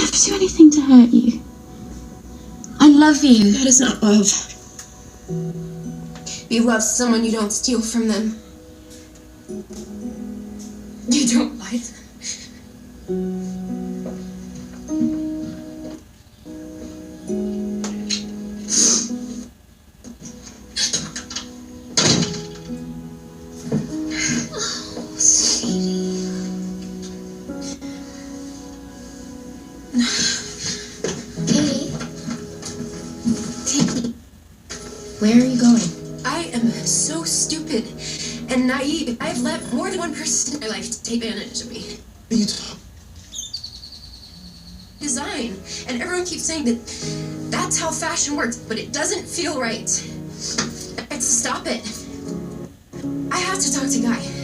never do anything to hurt you. I love you. That is not love. You love someone, you don't steal from them. You don't lie to them. Oh, sweetie. Katie, where are you going? I am so stupid and naive. I've let more than one person in my life take advantage of me. Design, and everyone keeps saying that that's how fashion works, but it doesn't feel right. I have to stop it. I have to talk to Guy.